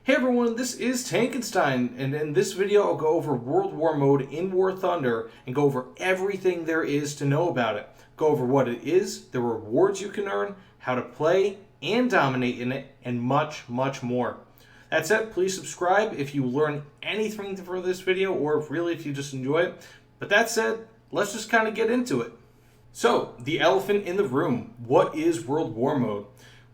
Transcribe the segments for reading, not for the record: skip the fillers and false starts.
Hey everyone, this is Tankenstein, and in this video I'll go over World War Mode in War Thunder and go over everything there is to know about it. Go over what it is, the rewards you can earn, how to play and dominate in it, and much, much more. That said, please subscribe if you learn anything from this video or really if you just enjoy it. But that said, let's just kind of get into it. So, the elephant in the room. What is World War Mode?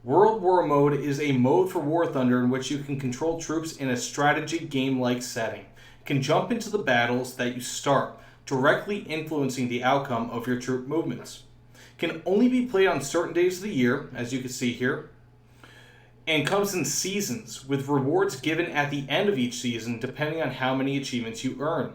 World War Mode is a mode for War Thunder in which you can control troops in a strategy game-like setting. You can jump into the battles that you start, directly influencing the outcome of your troop movements. It can only be played on certain days of the year, as you can see here, and comes in seasons, with rewards given at the end of each season depending on how many achievements you earn.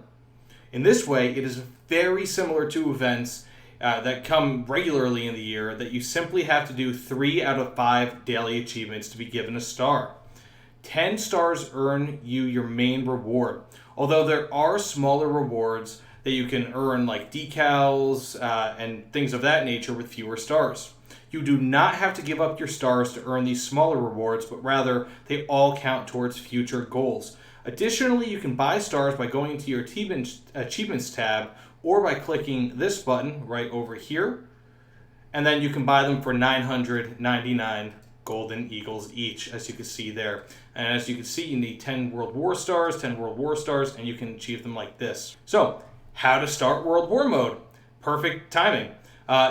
In this way, it is very similar to events that come regularly in the year that you simply have to do 3 out of 5 daily achievements to be given a star. 10 stars earn you your main reward, although there are smaller rewards that you can earn like decals and things of that nature with fewer stars. You do not have to give up your stars to earn these smaller rewards, but rather they all count towards future goals. Additionally, you can buy stars by going into your achievements tab or by clicking this button right over here, and then you can buy them for 999 golden eagles each, as you can see there. And as you can see, you need 10 World War stars, 10 World War stars, and you can achieve them like this. So, how to start World War Mode? Perfect timing.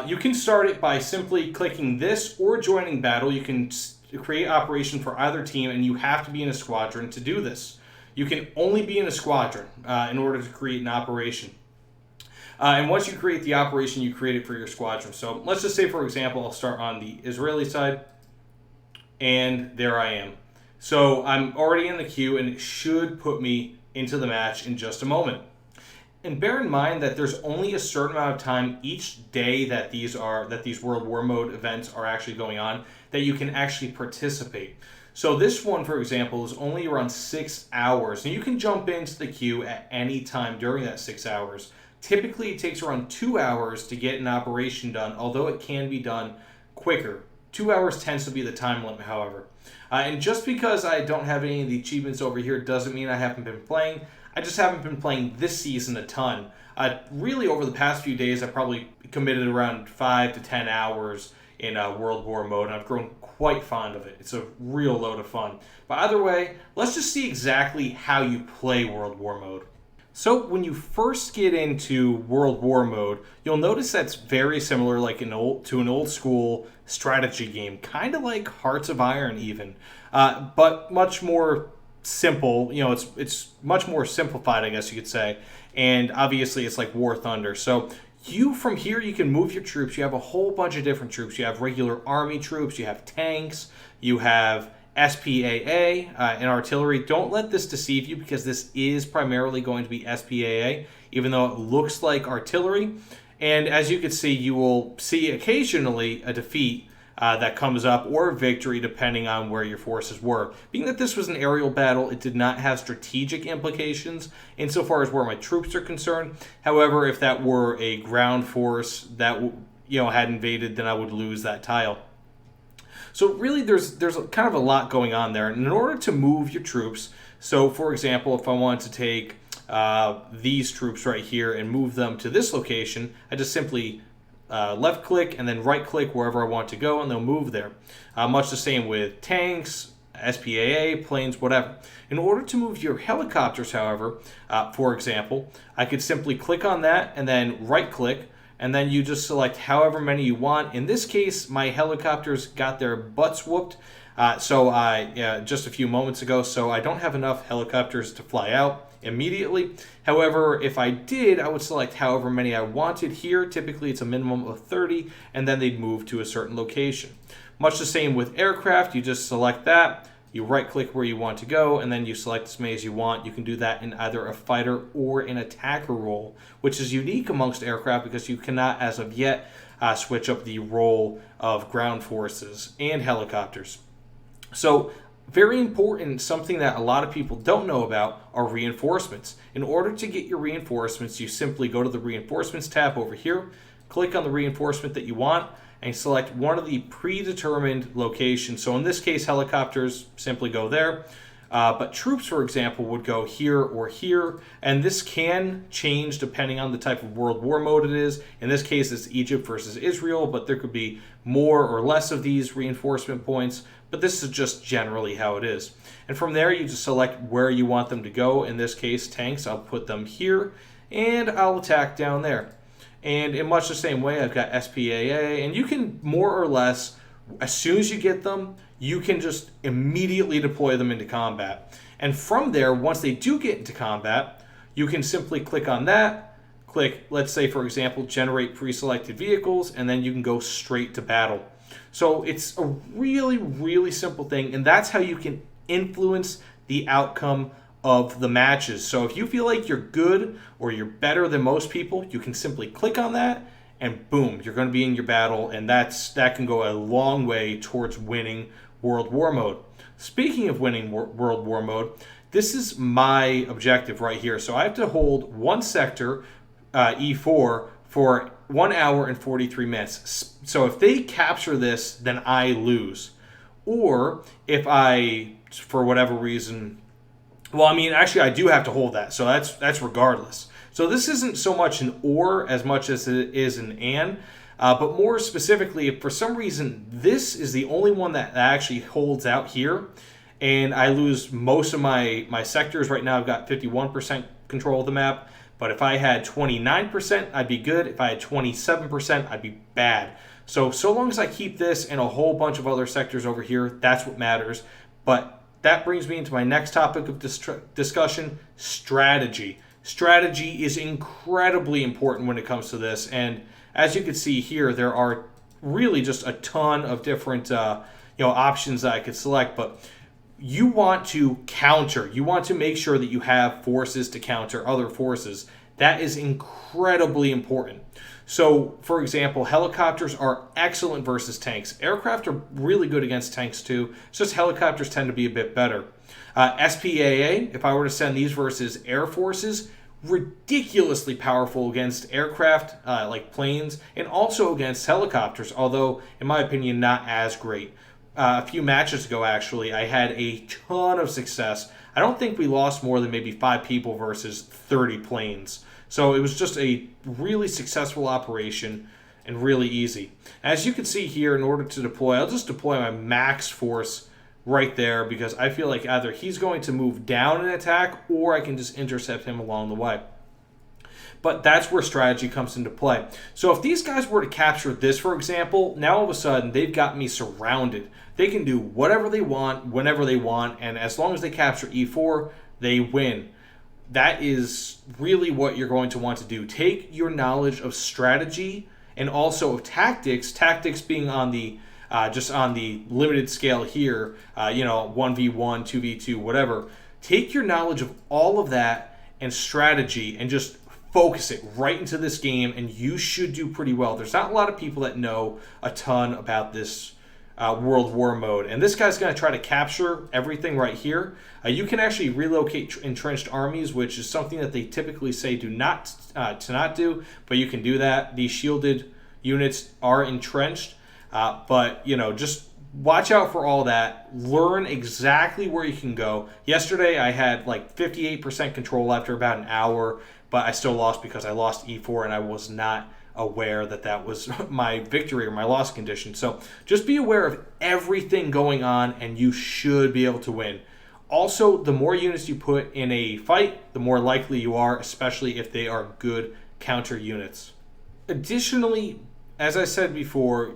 You can start it by simply clicking this or joining battle. You can create operation for either team, and you have to be in a squadron to do this. You can only be in a squadron in order to create an operation. And once you create the operation, you create it for your squadron. So let's just say, for example, I'll start on the Israeli side, and there I am. So I'm already in the queue, and it should put me into the match in just a moment. And bear in mind that there's only a certain amount of time each day that these World War Mode events are actually going on that you can actually participate. So this one, for example, is only around 6 hours, and you can jump into the queue at any time during that 6 hours. Typically, it takes around 2 hours to get an operation done, although it can be done quicker. 2 hours tends to be the time limit, however. And just because I don't have any of the achievements over here doesn't mean I haven't been playing. I just haven't been playing this season a ton. Really, over the past few days, I've probably committed around 5 to 10 hours in World War Mode, and I've grown quite fond of it. It's a real load of fun. But either way, let's just see exactly how you play World War Mode. So when you first get into World War Mode, you'll notice that's very similar to an old school strategy game, kind of like Hearts of Iron even, but much more simple. You know, it's much more simplified, I guess you could say, and obviously it's like War Thunder. So from here you can move your troops. You have a whole bunch of different troops. You have regular army troops, you have tanks, you have SPAA and artillery. Don't let this deceive you, because this is primarily going to be SPAA, even though it looks like artillery. And as you can see, you will see occasionally a defeat that comes up, or a victory, depending on where your forces were. Being that this was an aerial battle, it did not have strategic implications insofar as where my troops are concerned. However, if that were a ground force that had invaded, then I would lose that tile. So really, there's kind of a lot going on there. And in order to move your troops, so for example, if I wanted to take these troops right here and move them to this location, I just simply left click and then right click wherever I want to go, and they'll move there. Much the same with tanks, SPAA, planes, whatever. In order to move your helicopters, however, for example, I could simply click on that and then right click, and then you just select however many you want. In this case, my helicopters got their butts whooped just a few moments ago, so I don't have enough helicopters to fly out immediately. However, if I did, I would select however many I wanted here. Typically, it's a minimum of 30, and then they'd move to a certain location. Much the same with aircraft, you just select that. You right-click where you want to go, and then you select as many as you want. You can do that in either a fighter or an attacker role, which is unique amongst aircraft because you cannot, as of yet, switch up the role of ground forces and helicopters. So, very important, something that a lot of people don't know about are reinforcements. In order to get your reinforcements, you simply go to the Reinforcements tab over here, click on the reinforcement that you want, and select one of the predetermined locations. So in this case, helicopters, simply go there. But troops, for example, would go here or here, and this can change depending on the type of World War mode it is. In this case, it's Egypt versus Israel, but there could be more or less of these reinforcement points, but this is just generally how it is. And from there, you just select where you want them to go. In this case, tanks, I'll put them here, and I'll attack down there. And in much the same way, I've got SPAA, and you can more or less, as soon as you get them, you can just immediately deploy them into combat. And from there, once they do get into combat, you can simply click on that, click, let's say, for example, generate pre-selected vehicles, and then you can go straight to battle. So it's a really, really simple thing, and that's how you can influence the outcome of the matches. So if you feel like you're good or you're better than most people, you can simply click on that, and boom, you're going to be in your battle, and that can go a long way towards winning World War mode. Speaking of winning World War mode, this is my objective right here. So I have to hold one sector, E4, for 1 hour and 43 minutes. So if they capture this, then I lose. Or if I, for whatever reason, well, I mean, actually, I do have to hold that. So that's regardless. So this isn't so much an or as much as it is an and. But more specifically, if for some reason this is the only one that actually holds out here, and I lose most of my sectors. Right now I've got 51% control of the map, but if I had 29%, I'd be good. If I had 27%, I'd be bad. So long as I keep this and a whole bunch of other sectors over here, that's what matters. But that brings me into my next topic of discussion, strategy. Strategy is incredibly important when it comes to this, and as you can see here, there are really just a ton of different options that I could select, but you want to counter. You want to make sure that you have forces to counter other forces. That is incredibly important. So, for example, helicopters are excellent versus tanks. Aircraft are really good against tanks too. It's just helicopters tend to be a bit better. SPAA, if I were to send these versus air forces, ridiculously powerful against aircraft like planes, and also against helicopters, although in my opinion not as great. A few matches ago, actually, I had a ton of success. I don't think we lost more than maybe 5 people versus 30 planes. So it was just a really successful operation and really easy. As you can see here, in order to deploy, I'll just deploy my max force right there, because I feel like either he's going to move down and attack, or I can just intercept him along the way. But that's where strategy comes into play. So if these guys were to capture this, for example, now all of a sudden they've got me surrounded. They can do whatever they want, whenever they want, and as long as they capture E4, they win. That is really what you're going to want to do. Take your knowledge of strategy and also of tactics being on the just on the limited scale here, 1v1, 2v2, whatever. Take your knowledge of all of that and strategy and just focus it right into this game, and you should do pretty well. There's not a lot of people that know a ton about this World War mode, and this guy's going to try to capture everything right here. You can actually relocate entrenched armies, which is something that they typically say to not do, but you can do that. These shielded units are entrenched. But just watch out for all that. Learn exactly where you can go. Yesterday, I had like 58% control after about an hour, but I still lost because I lost E4 and I was not aware that was my victory or my loss condition. So just be aware of everything going on, and you should be able to win. Also, the more units you put in a fight, the more likely you are, especially if they are good counter units. Additionally, as I said before,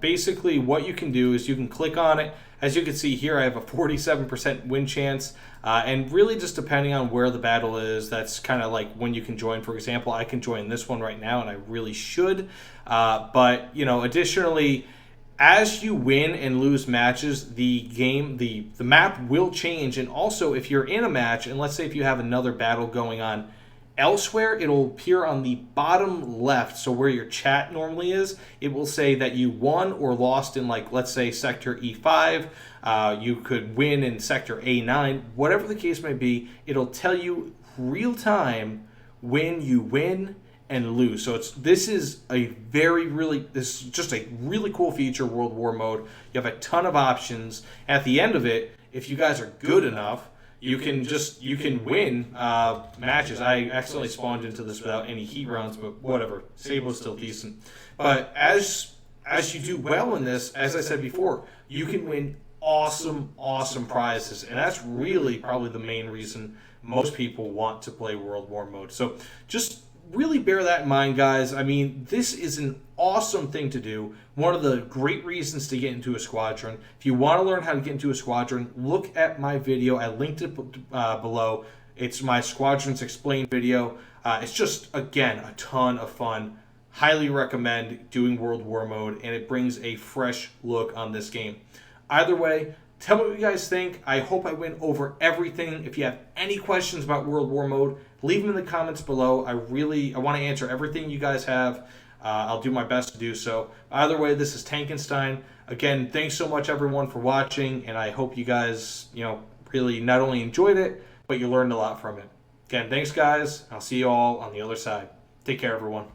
basically what you can do is you can click on it. As you can see here, I have a 47% win chance. And really just depending on where the battle is, that's kind of like when you can join. For example, I can join this one right now, and I really should. But additionally, as you win and lose matches, the map will change. And also, if you're in a match, and let's say if you have another battle going on elsewhere, it'll appear on the bottom left, so where your chat normally is, it will say that you won or lost in, like, let's say sector E5, you could win in sector A9, whatever the case may be, it'll tell you real time when you win and lose. So this is just a really cool feature, World War mode. You have a ton of options. At the end of it, if you guys are good enough, you can win matches. I accidentally spawned into this without any heat rounds, but whatever. Sable's still decent. But as you do well in this, as I said before, you can win awesome prizes, and that's really probably the main reason most people want to play World War mode. So just really bear that in mind, guys. I mean, this is an awesome thing to do. One of the great reasons to get into a squadron. If you want to learn how to get into a squadron, look at my video. I linked it below. It's my Squadrons Explained video. It's just, again, a ton of fun. Highly recommend doing World War mode, and it brings a fresh look on this game. Either way, tell me what you guys think. I hope I went over everything. If you have any questions about World War mode, leave them in the comments below. I want to answer everything you guys have. I'll do my best to do so. Either way, this is Tankenstein. Again, thanks so much, everyone, for watching, and I hope you guys, really not only enjoyed it, but you learned a lot from it. Again, thanks, guys. I'll see you all on the other side. Take care, everyone.